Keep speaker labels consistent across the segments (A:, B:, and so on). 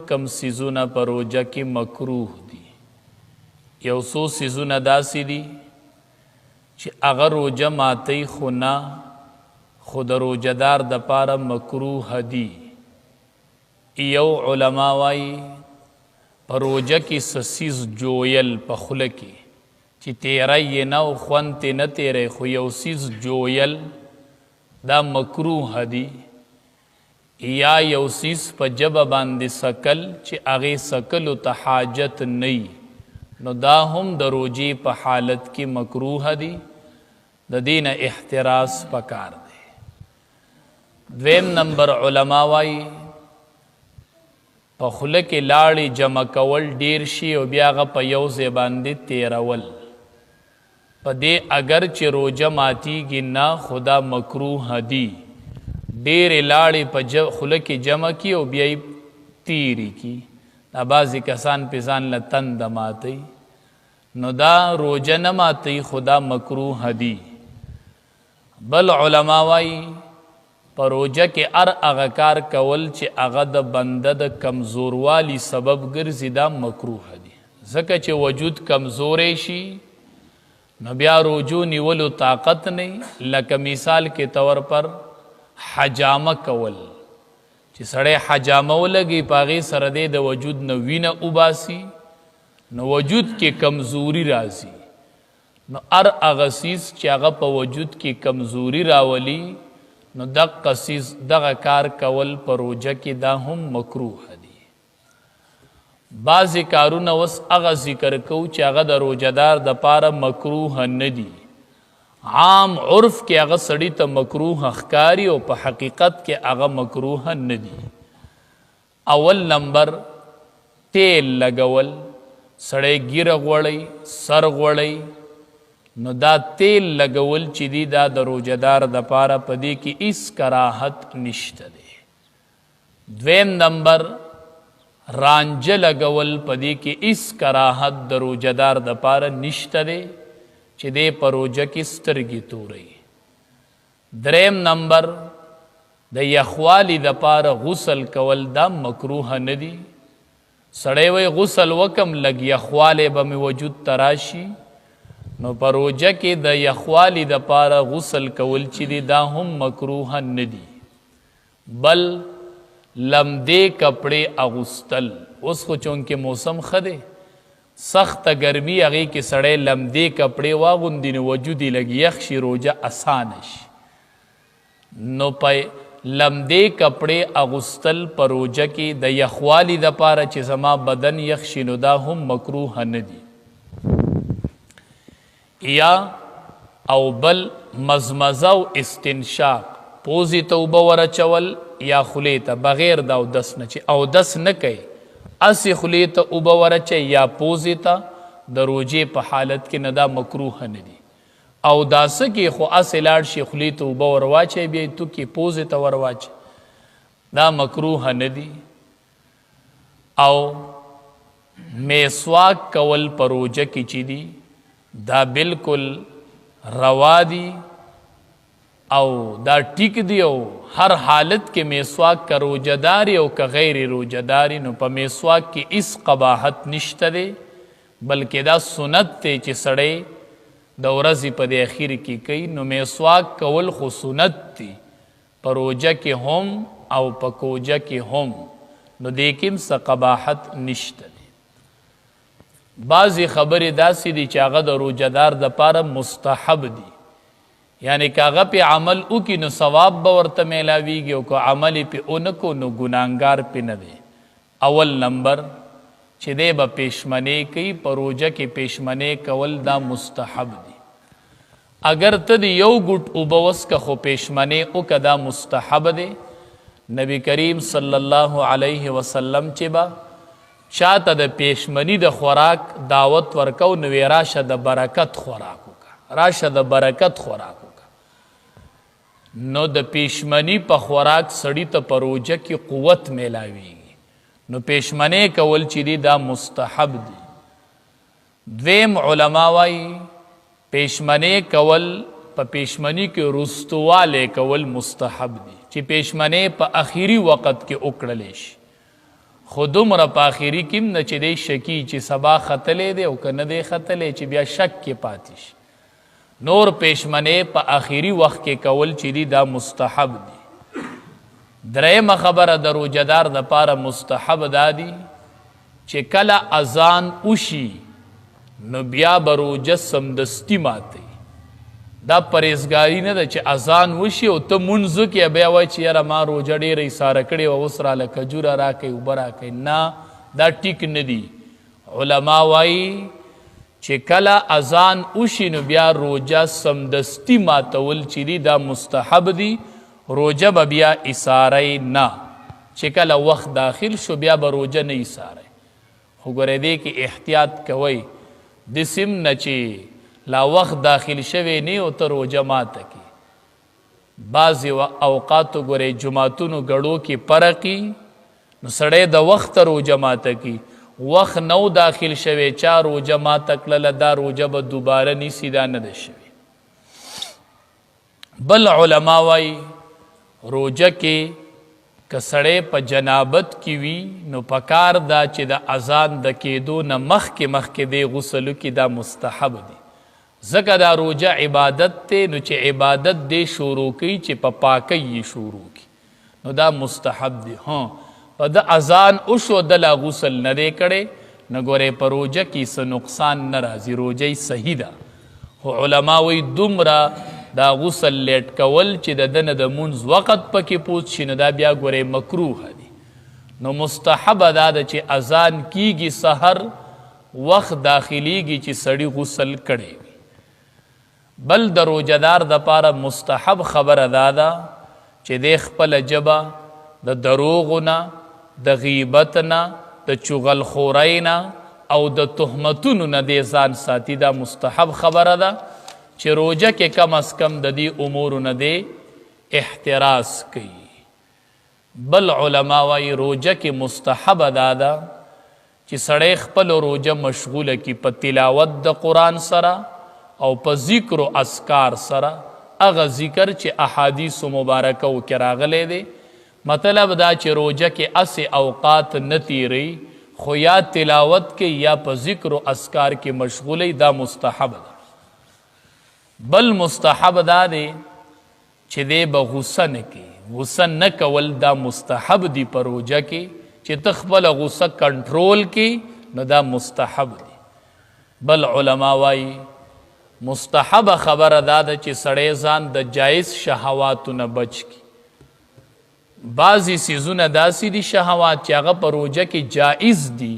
A: کم سیزونه په روجه کې مکروه دي. یو څو سیزونه داسې دي چې هغه روجه ماتی خو نه، خو د روجهدار دپاره مکروه دي. یو علما وایي په روجه کې څه څیز جویل په خوله کې چې تیری یې نه او خوند ترې نه تیری، خو یو څیز جویل دا مکروه دي. یا یو سیس په جبه باندې سکل چې هغې سکلو ته حاجت نه، نو دا هم د روجې په حالت کې مکروه دي. د دې نه احتراز پکار دی. دویم نمبر علما وایي په خوله کې لاړې جمع کول ډیر شي او بیا هغه په یو ځای باندې تیرول، په دې اگر چې روجه ماتیږي نه، خدا مکروه دي. ډېرې لاړې په خوله کې جمع کی او بیا یې تیرې کی، دا بعضې کسان پې ځان له تنده ماتوي، نو دا روجه نه ماتوي، خدا مکروه دي. بل علما وایي په روجه کې هر هغه کار کول چې هغه د بنده د کمزوروالی سبب ګرځي، دا مکروه دي. ځکه چې وجود کمزوری شي نو بیا روجو نیولو طاقت نه. لکه مثال کې طور پر حجامه کول، چې سړی حجامه ولګي په هغې سره دی د وجود نه وینه وباسي، نو وجود کې کمزوري راځي. نو هر هغه څیز چې هغه په وجود کې کمزوري راولي، نو دغه څیز دغه کار کول په روجه کې دا هم مکروه دي. بعضې کارونه اوس هغه ذکر کوو چې هغه د روجهدار دپاره مکروه نه دي. عام عرف کې هغه سړی ته مکروه ښکاري او په حقیقت کې هغه مکروه نه دي. اول نمبر تیل لګول، سړی ګیره غوړی، سر غوړی، نو دا تیل لګول چې دی دا د روجهدار دپاره په دې کې هیڅ کراهت نشته دی. دویم نمبر رانجه لګول، په دې کې هیڅ کراهت د روجهدار دپاره نشته دی چې دی په روجه کې سترګې توري. دریم نمبر د یخوالي دپاره غسل کول، دا مکروه نه دي. سړی وی غسل وکم لږ یخوالی به مې وجود ته راشي، نو په روجه کې د یخوالي دپاره غسل کول چې دی دا هم مکروه نه دي. بل لمدې کپړې اغوستل، اوس خو چونکې موسم ښه دی، سخت ګرمي، هغې کې سړی لمدې کپړې واغوندي نو وجود یې لږ یخ شي، روجه اسانه شي. نو په لمدې کپړې اغوستل په روجه کې د یخوالي دپاره چې زما بدن یخ شي، نو دا هم مکروه نه دي. یا او بل مزمزه او استنشاق، پوزې ته اوبه ورچول یا خولې ته، بغیر د اودس نه، چې اودس نه کوي اسی خولې ته اوبه ورچوي یا پوزې ته، د روجې په حالت کې نه، دا مکروه نه دي. اوداسه کې خو اسې لاړ شي خولې ته اوبه ورواچوي، بیا یې توکې پوزې ته ورواچوي، دا مکروه نه دي. او میسواک کول په روجه کې چې دي دا بالکل روا دي او دا ټیک دی. او هر حالت کې میسواک که روجهداري او که غیر روجهداري، نو په میسواک کې هیڅ قباحت نشته دی، بلکې دا سنت دی چې سړی د ورځې په د اخیر کې کوي. نو میسواک کول خو سنت دی په روجه کې هم او په کوجه کې هم، نو دې کې هم څه قباحت نشته دی. بعضې خبرې داسې دي چې هغه د روجهدار دپاره مستحب دي، یعنی که هغه پې عمل وکړي نو ثواب به ورته میلاویږي، او که عمل یې پې ونه کو نو ګناهګار پې نه دی. اول نمبر چې دی به پیشمنې کوي، په روجه کې پیشمنې کول دا مستحب دي. اگر ته د یو ګوټ اوبه وڅکه خو پیشمنې وکړه، دا مستحب دی. نبی کریم صلی الله علیه وسلم چې به چاته د پیشمنی د خوراک دعوت ورکو، نو یې راشه د برکت خوراک وکړه، راشه د برکت خوراک وکړه. نو د پیشمنی په خوراک سړی ته په روجه کې قوت میلاویږي، نو پیشمنې کول چې دی دا مستحب دی. دویم علما وایي پیشمنې کول، په پیشمنی کې رستواله کول مستحب دی، چې پیشمنې په اخیری وخت کې وکړلی شي. خودم را په آخري کې نه چې دی شکی چې سبا ختلې دی او که نه دی ختلې چې بیا شک کې پاتې شي. نور پېشمنې په آخري وخت کې کول چې دی دا مستحب دی. درېیمه خبره د روجهدار دپاره مستحب دا دی چې کله اذان وشي نو بیا به روجه سمدستي ماتوي. دا پرهیزګاري نه ده چې اذان وشي او ته مونځ کې بیا وایي چې یاره ما روجه ډېره ایساره کړې وه اوس راله کجوره راکوي اوبه راکوي. نه دا ټیک نه دي. علما وایي چې کله اذان وشي نو بیا روجه سمدستي ماتول چې دي دا مستحب دي. روجه به بیا ایساری نه، چې کله وخت داخل شو بیا به روجه نه ایساری. خو ګورې دې کې احتیاط کوئ دسم نه چې لا وخت داخل شوی نه او ته روجه ماته کی. بعضې اوقاتو ګورې جماعتونو ګړو کې پرقي نو سړی د وخت روجه ماته کی. وخت نو داخل شوی چا روجه ماته کړله دا روجه به دوباره نیسي دا نه ده شوی. بل علما وایي روجه کې که سړی په جنابت کې وي نو پکار دا چې د اذان د کېدو نه مخکې دی غسلو کې دا مستحب دی. ځکه دا روجه عبادت دی نو چې عبادت دی شروع کوي چې په پاکی یې شروع کړي نو دا مستحب دی. په د اذان وشو دله غسل نه دی کړی نو ګورې په روجه کې څه نقصان نه راځي، روجه یې صحیح ده. خو علما وایي دومره دا غسل لیټ کول چې د ده نه د مونځ وقت پکې پوت شي نو دا بیا ګورې مکروه دی. نو مستحبه دا ده چې اذان کیږي سحر وخت داخلیږي چې سړي غسل کړی وي. بل د روجهدار دپاره مستحب خبره دا ده چې دی خپله ژبه د دروغو نه، د غیبت نه، د چغلخورۍ نه او د تهمتونو نه دی ځان ساتي. دا مستحب خبره ده چې روجه کې کم از کم د دې امورو نه دی احتراز کوي. بل علما وایي روجه کې مستحب دا ده چې سړی خپل روجه مشغوله کی په تلاوت د قرآن سره او په ذکر و اذکار سره. هغه ذکر چې احادیثو مبارکو کې راغلی دی. مطلب دا چې روجه کې اسې اوقات نه تیری خو یا تلاوت کې یا په ذکر و اذکار کې مشغولی دا مستحب ده. بل مستحب دا دی چې دی به غصه نه کوي. غصه نه کول دا مستحب دی په روجه کې چې ته خپله غصه کنټرول کې نو دا مستحب دی. بل علما وایي مستحب خبره دا ده چې سړی ځان د جایز شهواتو نه بچ کی. بعضې څیزونه داسې دي شهوات چې هغه په روجه کې جایز دي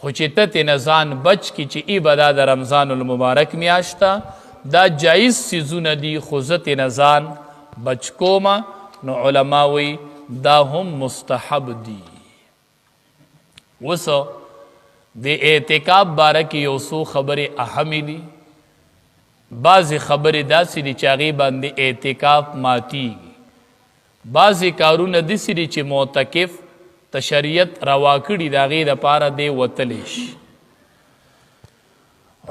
A: خو چې ته ترې نه ځان بچ کی چې ای به دا د رمضان المبارک میاشته دا جایز څیزونه دي خو زه ترې نه ځان بچ کومه نو علما وایي دا هم مستحب دي. اوس د اعتکاف باره کې یو څو خبرې اهمې دي. بعضې خبرې داسې دي چې هغې باندې اعتکاف ماتیږي. بعضې کارونه داسې دي چې معتکف ته شریعت روا کړي د هغې دپاره دی وتلی شي.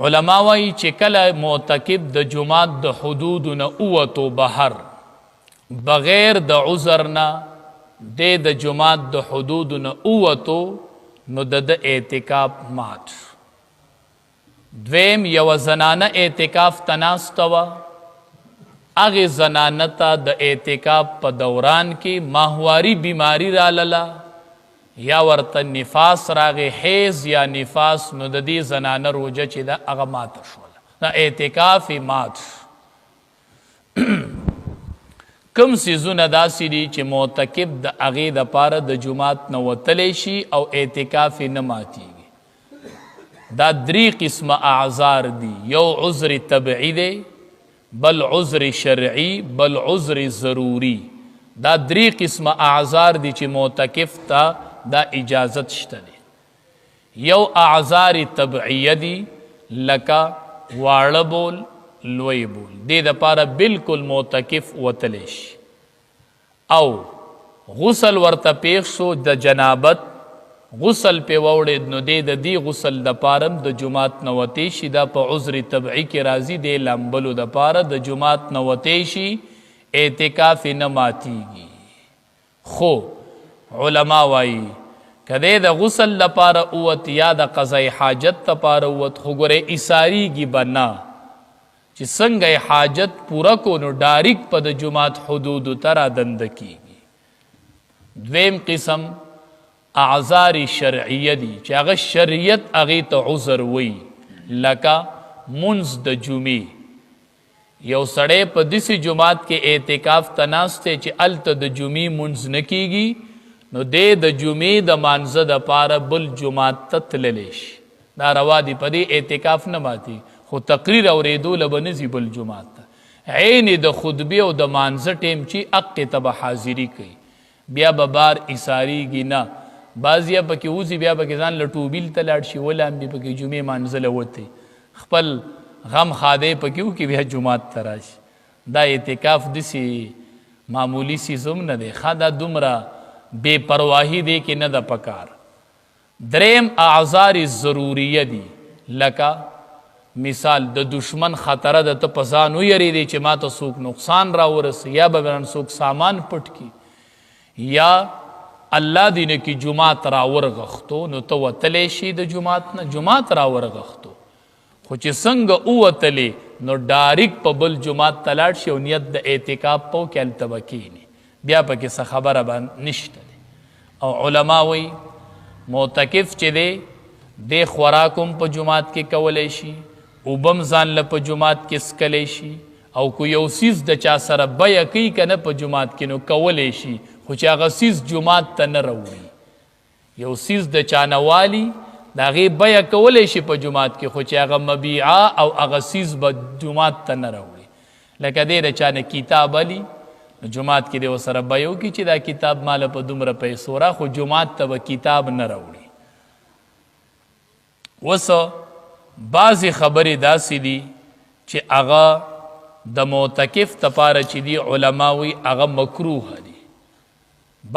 A: علما وایي چې کله معتکف د جماعت د حدودو نه ووتو بهر بغیر د عذر نه دی د جماعت د حدودو نه ووتو نو د اعتکاف مات شو. دویم یو زنانه اعتکاف ته ناسته وه هغې زنانه ته د اعتکاف په دوران کې ماهواري بیماری رالله یا ورته نفاس راغی حیض یا نفاس نو د دې زنانه روجه چې ده هغه ماته شوله دا اعتکاف یې مات شو. کم څیزونه داسې دي چې معتکف د هغې دپاره د جومات نه وتلی شي او اعتکاف یې نه ماتیږي. دا درې قسمه اعذار دي. یو عذر طبعي دی، بل عذر شرعي، بل عذر ضروري. دا درې قسمه اعذار دي چې معتکف ته دا اجازت شته دی. یو اعذار طبعیه دي لکه واړه بول لوی بول دې دپاره بالکل معتکف وتلی شي. او غسل ورته پیښ شو د جنابت غسل پې ووړېد نو دی د دې غسل دپاره د جومات نه وتی شي. دا په عذر طبعي کې راځي دی لامبلو دپاره د جومات نه وتی شي اعتکاف نه ماتیږي. خو علما وایي کده د غسل لپاره اوت یا د قضای حاجت لپاره اوت خو ګوره ایساریږي بنا چې څنګه حاجت پورا کو نو ډایرک په د جماعت حدود تر دند کیږي. دویم قسم اعذار شرعیه دي چې هغه شریعت هغه ته عذر وي، لکه منځ د جمعې. یو سړی په داسې جماعت کې اعتکاف ته ناست دی چې هلته د جمعې منځ نه کیږي، نو دی د جمعې د مانځه دپاره بل جماعت ته تللی شي. دا روا دي، په دې اعتکاف نه ماتي، خو تقریر اورېدو له به نه ځي بل جماعت ته. عین د خطبې او د مانځه ټیم چې حقې ته به حاضري کوي، بیا به بار ایساریږي نه. بعض یا پکې وځي بیا پکې ځان له ټوبیل ته لاړ شي، ولامبي پکې جمعې مانځه له وتی خپل غم خادی پکې وکړي بیا جماعت ته راشي. دا اعتکاف داسې معمولی څیز هم نه دی، ښه دا دومره بے پرواهي دی کې نه ده پکار. دریم اعذار ضروریه دي، لکه مثال د دشمن خطره ده، ته په ځان ویرېدې چې ما ته څوک نقصان راورسي یا به رانه څوک سامان پټ کړي، یا الله دې نه کې جماعت راورغښتو، نو ته وتلی شي د جماعت نه، جماعت راورغښتو. خو چې څنګه ووتلې نو ډایرک په بل جماعت ته لاړ شي او نیت د اعتکاف په وکړي، هلته به کښېني، بیا پکې څه خبره به نشته دی. او علما وایي معتکف چې دی دی خوراک هم په جماعت کې کولی شي، اوبه هم ځان له په جماعت کې څکلی شي، او که یو څیز د چا سره بیه کوي که نه په جماعت کې نو کولی شي، خو چې هغه څیز جماعت ته نه راوړي. یو څیز د چا نه والي د هغې بیه کولی شي په جماعت کې، خو چې هغه مبیعه او هغه څیز به جماعت ته نه راوړي. لکه دی د چا نه کتاب علي، نو جماعت کې دی ورسره بیه وکړي چې دا کتاب ماله په دومره پیسو را، خو جماعت ته به کتاب نه راوړي. اوس بعضې خبرې داسې دي چې هغه د معتکف دپاره چې دي علما وایي هغه مکروه دي.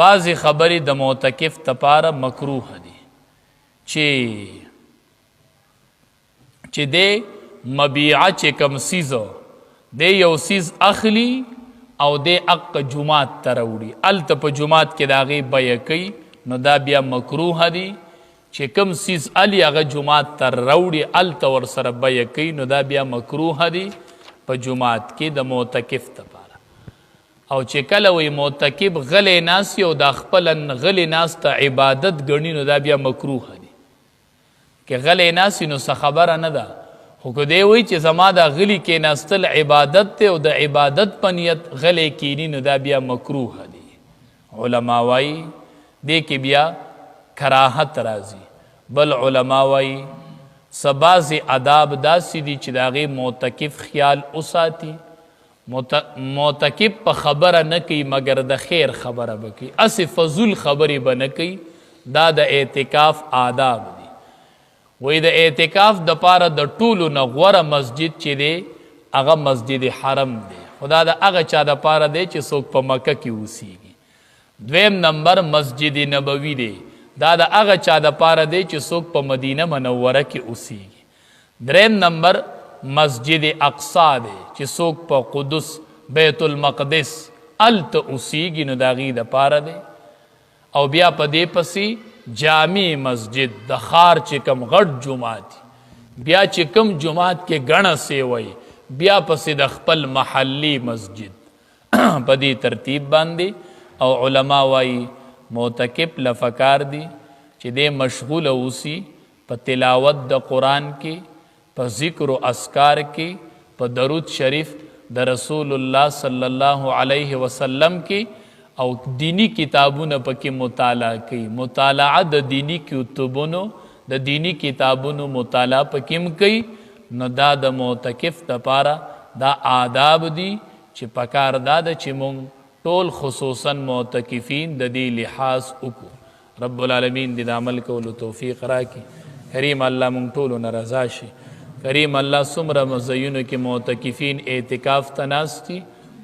A: بعضې خبرې د معتکف دپاره مکروه دي چې دی مبیعه چې کم څیزو دی یو څیز اخلي او دی حق جماعت ته راوړي، هلته په جماعت کې د هغې بیه کوي، نو دا بیا مکروه دي. چې کم څیز علي هغه جماعت ته راوړي هلته ورسره بیه کوي، نو دا بیا مکروه دي په جماعت کې د معتکف دپاره. او چې کله وایي معتکف غلی ناست وي او دا خپله غلی ناسته عبادت ګڼي، نو دا بیا مکروه دي. که غلی ناست وي نو څه خبره نه ده، خو که دی وایي چې زما دا غلی کېناستل عبادت دی او د عبادت په نیت غلی کینی، نو دا بیا مکروه دي. علما وایي دې کې بیا کراهت راځي. بل علما وایي څه بعضې آداب داسې دي چې د هغې معتکف خیال وساتي. معتکف په خبره نه کوي مګر د خیر خبره به کوي، هسې فضول خبرې به نه کوي. دا د اعتکاف آداب دي. وایي د اعتکاف دپاره د ټولو نه غوره مسجد چې دی هغه مسجد حرم دی، خو دا د هغه چا دپاره دی چې څوک په مکه کې اوسیږي. دویم نمبر مسجد نبوي دی، دا د هغه چا دپاره دی چې څوک په مدینه منوره کې اوسیږي. دریم نمبر مسجد اقصا دی چې څوک په قدس بیت المقدس هلته اوسیږي، نو د هغې دپاره دی. او بیا په دې پسې جامع مسجد د ښار چې کم غټ جومات دي، بیا چې کم جومات کې ګڼه سیوی، بیا پسې د خپل محلي مسجد په دې ترتیب باندې. او علما وایي معتکف لفکار دی چې دی مشغول اوسي په تلاوت د قرآن کې، په ذکر و اذکار کې، په درود شریف د رسول الله صلی الله علیه وسلم کې، او دینی کتابونه پکې مطالعه کوي. مطالعه د دینی کتابونو د دینی کتابونو مطالعه پکې هم کوي. نو دا د معتکف دپاره دا آداب دي چې پکار دا ده چې مونږ ټول خصوصا معتکفین د دې لحاظ وکړو. رب العالمین دې د عمل کولو توفیق راکړي. کریم الله مونږ ټولو نه رضا شي. کریم الله څومره مزینو کې معتکفین اعتکاف ته ناست دي،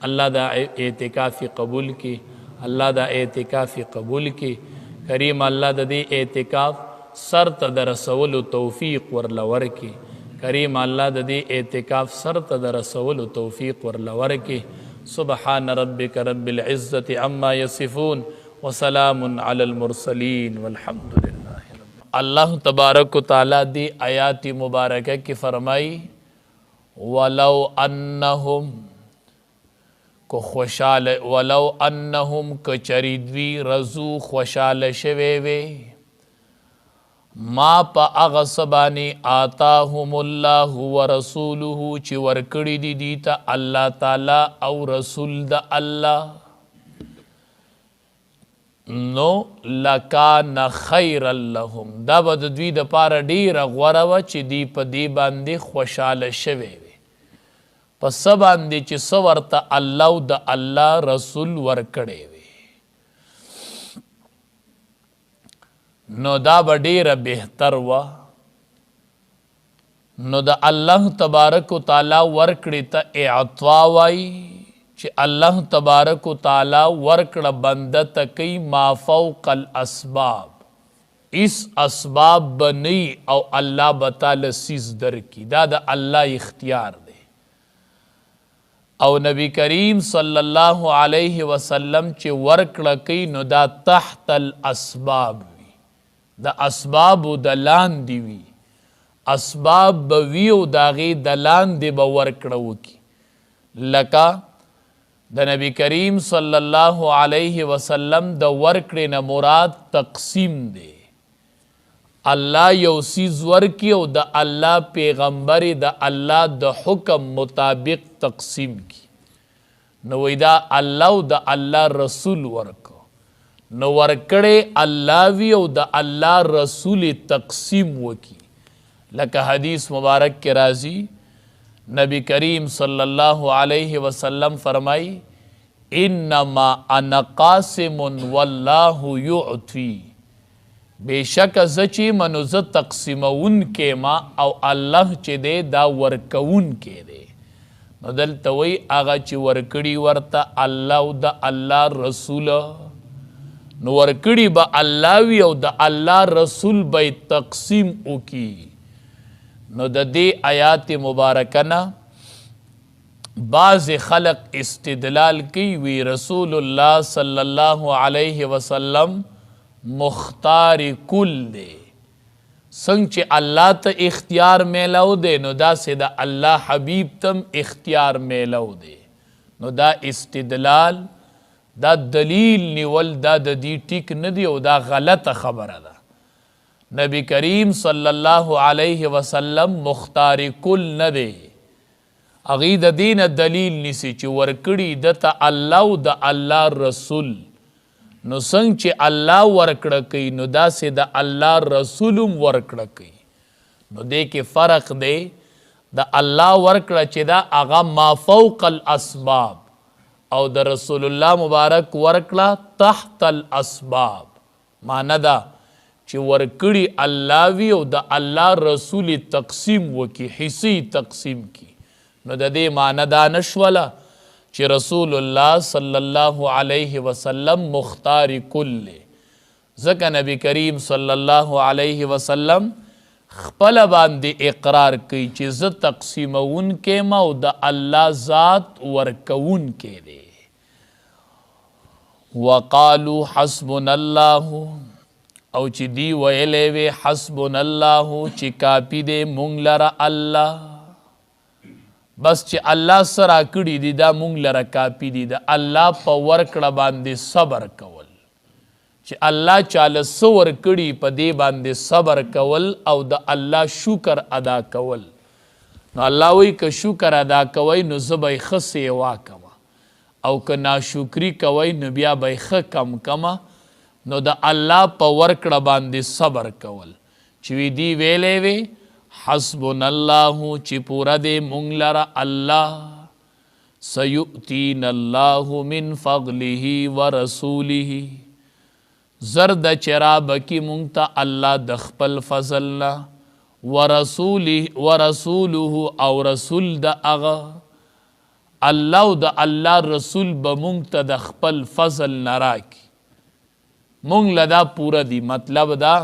A: الله دا اعتکاف قبول کړي، الله دا اعتکاف قبول کړي. کریم الله د دې اعتکاف سر ته د رسولو توفیق ورله ورکړي. کریم الله د دې اعتکاف سر ته د رسولو توفیق ورله ورکړي. سبحان ربک رب العزة عما یصفون वसलामुन अलल मुरसलीन वल्हम्दुलिल्लाह। अल्लाह तबारक व तआला दी आयात मुबारक की फरमाई वलौ अन्नहुम को खुशाल वलौ अन्नहुम कचरिद्वी रजू खुशाल शवेवे मा पा अगसबानी आताहुमुल्लाहु व रसूलुहु ची वर्कड़ी दी दीता अल्लाह ताला औ रसूल द अल्लाह नो लकान खैरल लहुम दा बद द्वी द पार ढेर غوره وا چې دی په دی باندې خوشاله شوي وي په سبا باندې چې سو ورته الله او د الله رسول ورکړي وي نو دا به ډیره بهتر وا نو د الله تبارک و تعالی ورکړي ته اعطوا وای چې الله تبارک و تعالی ورکړه بنده تکي ما فوق الاسباب اس اسباب بنی او الله بتعالی سیز در کی دا د الله اختیار دی او نبی کریم صلی الله علیه وسلم چې ورکړه کوي نو دا تحت الاسباب وی د اسباب د لاندې وی اسباب بوی او داغي د لاندې به ورکړه وکي لکه د نبی کریم صلی الله علیه وسلم د ورکړې نه مراد تقسیم دی الله یو سیز ورکی او د الله پیغمبر د الله د حکم مطابق تقسیم کی نو ویدا الله او د الله رسول ورکو نو ورکړې الله وی او د الله رسول تقسیم وکی لکه حدیث مبارک کے راضی نبی کریم صلی اللہ علیہ وسلم فرمائی انما انا قاسم واللہ یعطی بے شک زچی منو ز تقسیمون کے ما او اللہ چی دے دا ورکون کے دے نو دلتوی آغا چی ورکڑی ورتا اللہ دا اللہ رسول نو ورکڑی با اللہ وی او دا اللہ رسول بای تقسیم اکی نو د دې آیات مبارکنا بعض خلق استدلال کی وی رسول الله صلی الله علیه وسلم مختار کل دے څنګه چې الله ته اختیار میلاو دے نو دا سه د الله حبیب تم اختیار میلاو دے نو دا استدلال دا دلیل نیول دا د دې ټیک نه دی او دا غلطه خبره ده نبی کریم صلی اللہ علیہ وسلم مختار کل ندے اغید دین دلیل نسی چی ورکڑی دتا اللہ دا اللہ رسول نو سنگ چی اللہ ورکڑکی نو دا سی دا اللہ رسولم ورکڑکی نو دے کے فرق دے دا اللہ ورکڑ چی دا اغا ما فوق الاسباب او دا رسول اللہ مبارک ورکڑا تحت الاسباب مانا دا چې ورکړي الله وی او د الله رسول تقسیم وکي حصي تقسیم کی نو د دې معنی دا نشوله چې رسول الله صلی الله علیه وسلم مختار کل ځکه نبی کریم صلی الله علیه وسلم خپل باندې اقرار کوي چې زه تقسیمون کې ما او د الله ذات ورکون کې دی وقالو حسبنا الله او چې دی ویلې وی حسبنا الله چې کافی دې مونږ لره الله بس چې الله سره کړی دی دا مونږ لره کافی دی دا الله په ورکړه باندې صبر کول چې الله چاله سو ورکړي په دې باندې صبر کول او د الله شکر ادا کول نو الله وی که شکر ادا کوي نو زبې خسې واکما او که ناشکری کوي نو بیا به خ کم کما نو دا الله په ورکړه باندې صبر کول چې وی دی ویلې وی حسبنا الله چې پورا دې مونږ لره الله سیؤتینا الله من فضله ورسوله زرد چراب کی مونږ ته الله د خپل فضلنا ورسوله او رسول د اغه الله او د الله رسول به مونږ ته د خپل فضل نراکی مونږ لدا پورا دی مطلب دا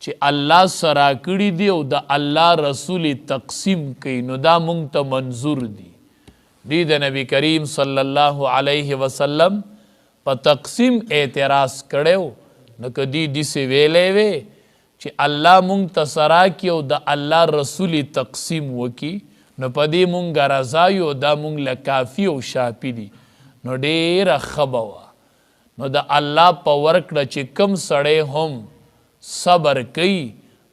A: چې الله سره کړی دی او د الله رسول تقسیم کوي نو دا مونږ ته منظور دی د نبی کریم صلی الله علیه وسلم په تقسیم اعتراض کړو نو کدی دسی ویلې وی چې الله مونږ ته سرا کی او د الله رسول تقسیم وکي نو پدې مونږ رضا یو دا مونږ له کافی او شافی دي نو ډیره خبره نو د الله په ورکړه چې کم سړی هم صبر کوي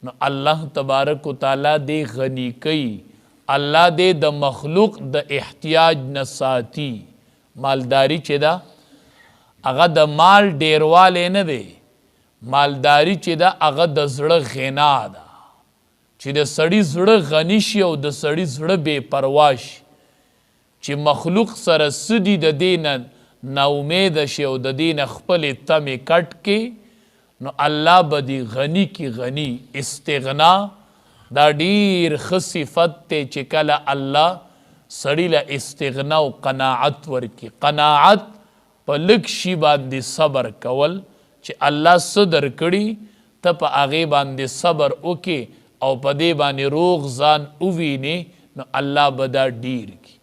A: نو الله تبارک و تعالی دې غنی کوي الله دې د مخلوق د احتیاج نه ساتي مالداری چې دا هغه د مال ډیرواله نه دی مالداری چې دا هغه د زړه غنا ده چې د سړی زړه غنی شي او د سړی زړه بے پروا شي چې مخلوق سره سدي د دین نا امید شي او د دین خپل تمه کټ کې نو الله بدی غنی کی غنی استغنا دا ډیر خصفت ته چې کله الله سړی له استغنا او قناعت ورکی قناعت په لک شی باندې صبر کول چې الله صدر کړي ته په هغه باندې صبر وکي او په دې باندې روغ ځان اوویني نو الله بدا ډیر کی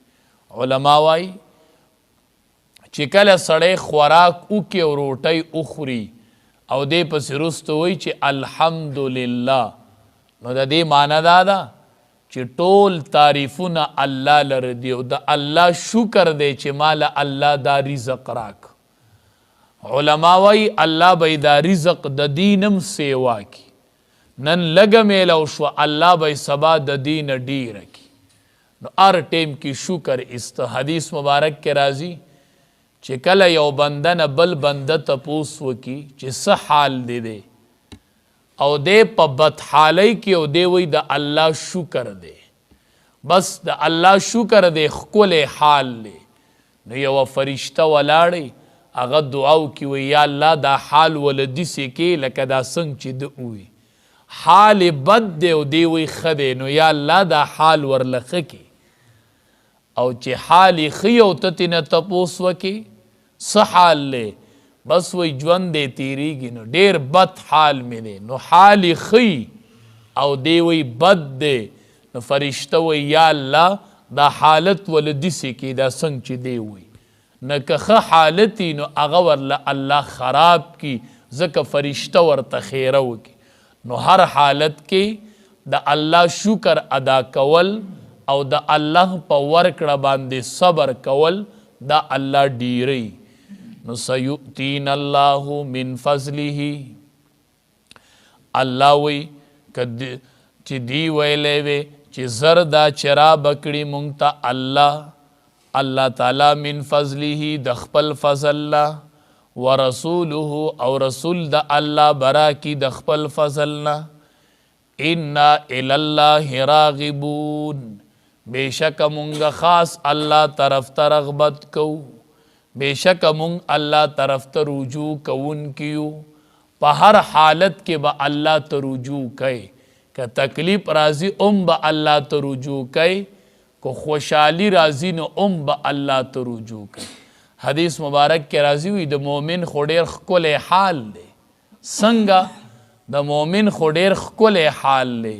A: علما وايي چې کله سړی خوراک وکي او روټي اخوري او دې پس رستو وي چې الحمدلله نو د دې معنی دا ده چې ټول تعریفونه الله لره دی او د الله شکر دی چې مال الله دا رزق راک علما وای الله به دا رزق د دینم سیوا کی نن لګ میلو شو الله به سبا د دین ډیر کی نو ار ټیم کی شکر است حدیث مبارک کې راځي چې کله یو بندن بل بنده تپوس وکي چې څه حال دی دی او دې په بدحالی کې او دې وی د الله شکر دی بس د الله شکر دی خپل حال دی نو یو فرشته ولاړی هغه دعاو کې وی یا الله دا حال ولدی سي کې لکه دا څنګه چې د وی حال بد دی او دې وی خده نو یا الله دا حال ورلخه کې او چې حال خي او تتنه تپوس وکي څه حال له بس وی ژوند دې تیریږي نو ډیر بد حال مې دی نو حال خي او دی وی بد دی نو فرشته وی یا الله دا حالت ولدی سي کې دا څنګه چې دی وی نه که حالتي نو هغه ورله الله خراب کی ځکه فرشته ورته خیره وکي نو هر حالت کې د الله شکر ادا کول او د الله په ورکړه باندې صبر کول دا الله ډیری نو سیؤتین الله من فضله الله وی کد چې دی ویلې وی چې زردا چرا بکړي مونږ ته الله تعالی من فضله د خپل فضل الله ورسوله او رسول د الله برا کی د خپل فضلنا انا الی الله راغبون بیشک مونږ خاص الله طرف ته رغبت کو بیشک مونږ الله طرف ته رجوع کوون کیو په هر حالت کې به الله ته رجوع کوي که تکلیف راځي به الله ته رجوع کوي کو خوشحالی راځي نو به الله ته رجوع کوي حدیث مبارک کې راځي وي د مؤمن خو ډېر ښکلی حال دی څنګه د مؤمن خو ډېر ښکلی حال دی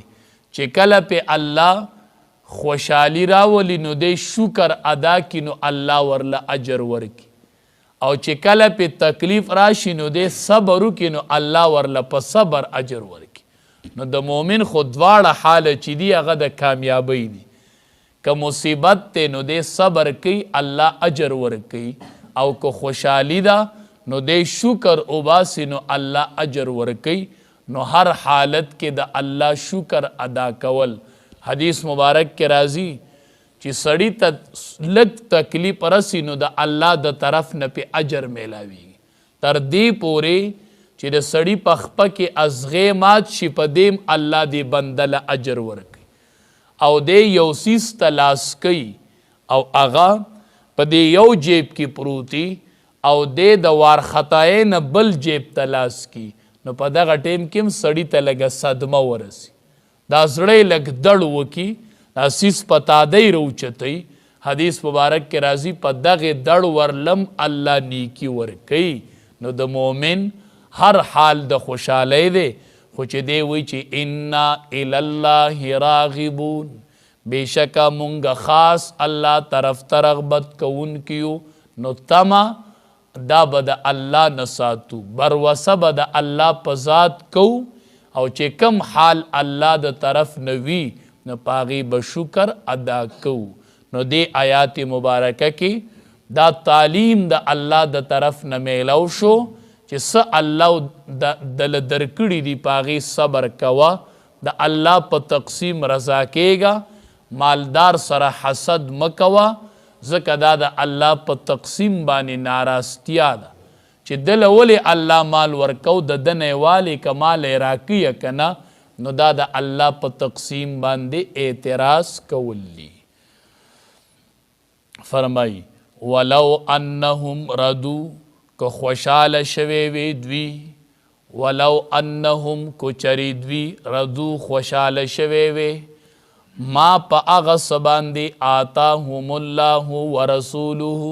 A: چې کله پې الله خوشحالی راولي نو دی شکر ادا کی نو الله ورله اجر ورکی او چې کله پې تکلیف راشي نو دی صبر وکي نو الله ورله په صبر اجر ورکی نو د مؤمن خو دواړه حال چې دی هغه د کامیابی دی که مصیبت ته نو دی صبر کوي الله اجر ورکوي او که خوشحالی ده نو دی شکر اوباسي نو الله اجر ورکوي نو هر حالت کې د الله شکر ادا کول حدیث مبارک کې راځي چې سړی ته لږ تکلیف رسی نو د الله د طرف نه په اجر میلاوي تر دې پورې چې د سړی په خپه کې ازغې مات شي په دیم الله دې بنده له اجر ورکوي او دې یو سیز تلاس کوي او هغه په دې یو جیب کې پروتي او دې د وارخطای نه بل جیب تلاس کی نو په دغه ټیم کې هم سړی ته لږه صدمه ورسي دا زړی لږ دړ وکي دا سیز په تادی روچتئ حدیث مبارک کې راځي په دغه دړ ورلم الله نیکی ورکوي نو د مؤمن هر حال د خوشحالی دی خو چې دی وی چې انا الی الله راغبون بیشکه مونږ خاص الله طرف ته رغبت کوونکیو نو تمه دا به د الله نه ساتو، بروسه به د الله په ذات کو، او چې کم حال الله د طرف نه وي نو په هغې به شکر ادا کو. نو دې آیات مبارکه کې دا تعلیم د الله د طرف نه میلو شو چې څه الله دله درکړي دي په هغې صبر کوه، د الله په تقسیم رضا کېږه، مالدار سره حسد مه کوه، ځکه دا د الله په تقسیم باندې ناراستیا ده چې دله ولې الله مال ورکو، د ده نه یې والې که مال یې راکوي که نه، نو دا د الله په تقسیم باندې اعتراض کول دي. فرمایي ولو انهم ردو که خوشحاله شوی وی دوی، ولو انهم کو چری دوی ردو خوشحاله شوی وی، ما په هغه څه باندې آتاهم الله ورسوله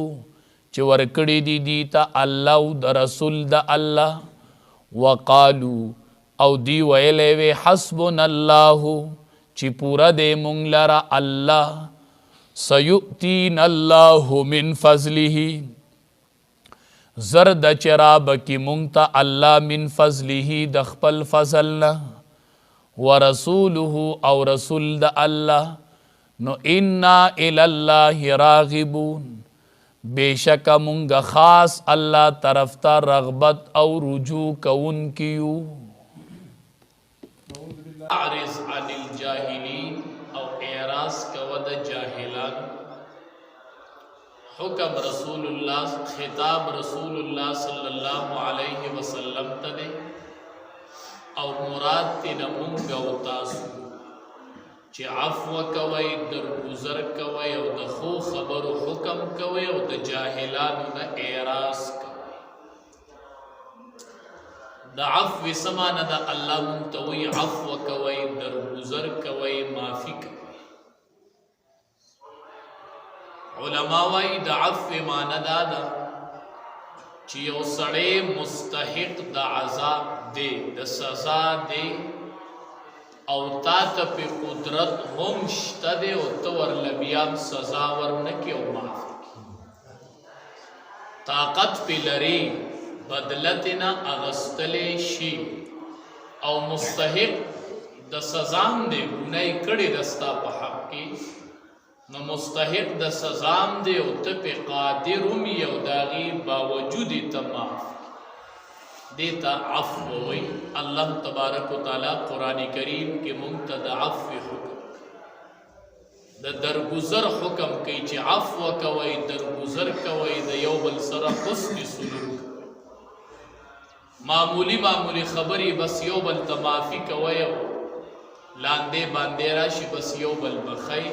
A: چې ورکړي دي دی ته الله او د رسول د الله، وقالو او دی ویلی وی حسبنا الله چې پوره دی مونږ لره الله، سیؤتینا الله من فضله زر د چې رابکي مونږ ته الله من فضله د خپل فضل نه، ورسوله او رسول د الله، نو انا الی الله راغبون بیشک مونږ خاص الله طرف ته رغبت او رجوع کوونکیو. اعرض عن الجاهلین او اعراض کوه د جاهلانو. حکم رسول الله، خطاب رسول الله صلی الله علیه وسلم ته دی او مراد تینا مونږ او تاسو چې عفو کوئ، درگذر کوئ او د ښو خبرو حکم کوئ او د جاهلانو نه اعراض کوئ. د عفو څه معنی ده؟ الله مونږ ته وایي عفو کوئ، درگذر کوئ، معافي کوئ. علما وایي د عفو معنی دا ده چې یو سړی مستحق د عذاب دی، د سزا دی، او تا ته پې قدرت هم شته دی او ته ورله بیا هم سزا ورنکې او معاف کړي، طاقت پې لري بدله ترې نه اخیستلی شي، او مستحق د سزا هم دی، ګناه یې کړې ده ستا په حق کې، نو مستحق د سزا هم دی او ته پې قادر هم یې او د هغې باوجود یې ته معاف دیتا عفو وی. اللہ تبارک و تعالی قرآن کریم کے مونږ ته د عفو حکم، د درگذر حکم کوي چې عفو کوئ، درگذر کوئ، د یو بل سره حسن سلوک، معمولی خبرې بس یو بل ته معافي کوئ او لاندې باندې راشي، بس یو بل بخئ،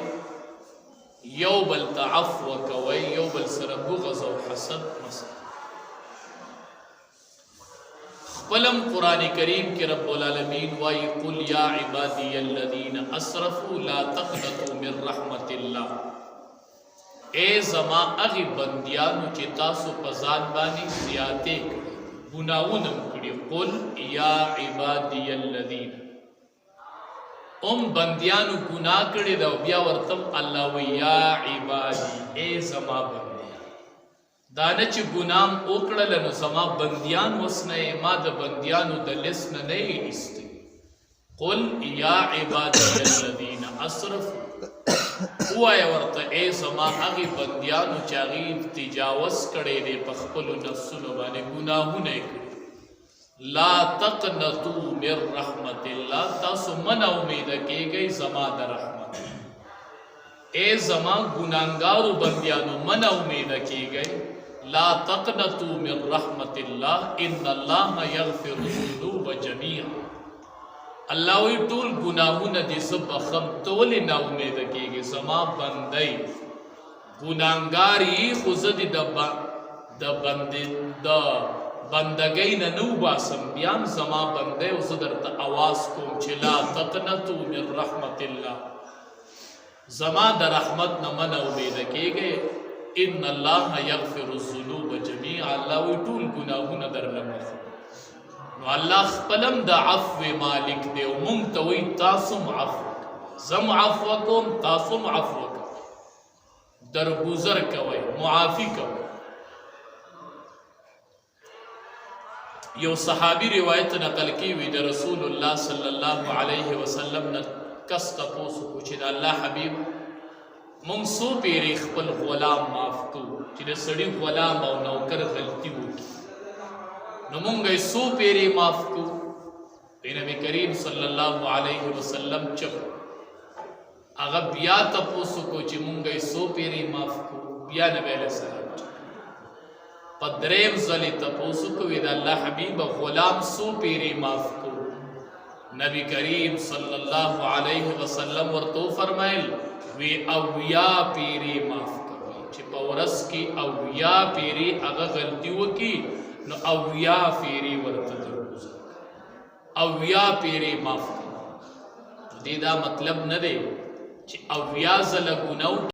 A: یو بل ته عفو کوئ، یو بل سره بغض او حسد مسئ. قلم قرآن کریم کے رب العالمین وائی قل یا عبادی الذین اسرفوا لا تقنطوا من رحمت اللہ، اے زما اغی بندیانو چی تاسو پزان بانی زیادے کری، گناونم کری، قل یا عبادی الذین، بندیانو گناہ کری دو بیا ورتم اللہ وی یا عبادی، اے زما بندیان دانه چې ګنام وکړله نو زما بندیان اوس نه یې، ما د بندیانو د لست نه نه یې ایستې. قل یا عبادی الذین اسرفوا، ووایه ورته ای زما هغې بندیانو چې هغې تجاوز کړی دی په خپلو نفسونو باندې، ګناهونه یې کړي، لا تقنطوا من رحمت الله، تاسو مه نا امیده کیږئ زما د رحمت، ای زما ګناهګارو بندیانو مه نا امیده کیږئ، لا تقنطوا من رحمت اللہ ان اللہ یغفر الذنوب جميعا، اللہ وی ټول گناہونه دې زه بخم، ته ولې نا امیده کیږې؟ زما بندی ګناهګار یې، خو زه دې د بندګۍ نه نه وباسم، بیا هم زما بندی او زه درته اواز کوم چې لا تقنطوا من رحمت اللہ، زما د رحمت نه مه نا امیده کیږئ، ان اللہ یغفر الذنوب جميعا، اللہ وی ټول گناهونه درله بخم. نو الله خپلم د عفو مالک دی او مونږ ته وایي تاسو هم عفو، زه هم عفو کوم، تاسو هم عفو کوئ، درگذر کوئ، معافي کوئ. یو صحابی روایت نقل کی وی د رسول الله صلی الله علیه وسلم نه کس تاسو کو چې د الله حبیب مونږ سو پیری خپل غلام معاف کو چې د سړي غلام او نوکر غلطي وکړي نو مونږ یې سو پیری معاف کو نبی کریم صلی الله علیه وسلم چپ هغه بیا تاسو کو چې مونږ یې سو پیری معاف کو بیا نبی علیہ السلام پدریم زلی تپوسو کو وید اللہ حبیب غلام سو پیری معاف کو نبی کریم صلی اللہ علیہ وسلم ورطو فرمائل وی اویا پیری معاف کوئی چی پورس کی اویا پیری اگا غلطیو کی نو اویا پیری ورطو اویا پیری معاف کوئی دیدہ مطلب نہ دے چی اویا زل گناو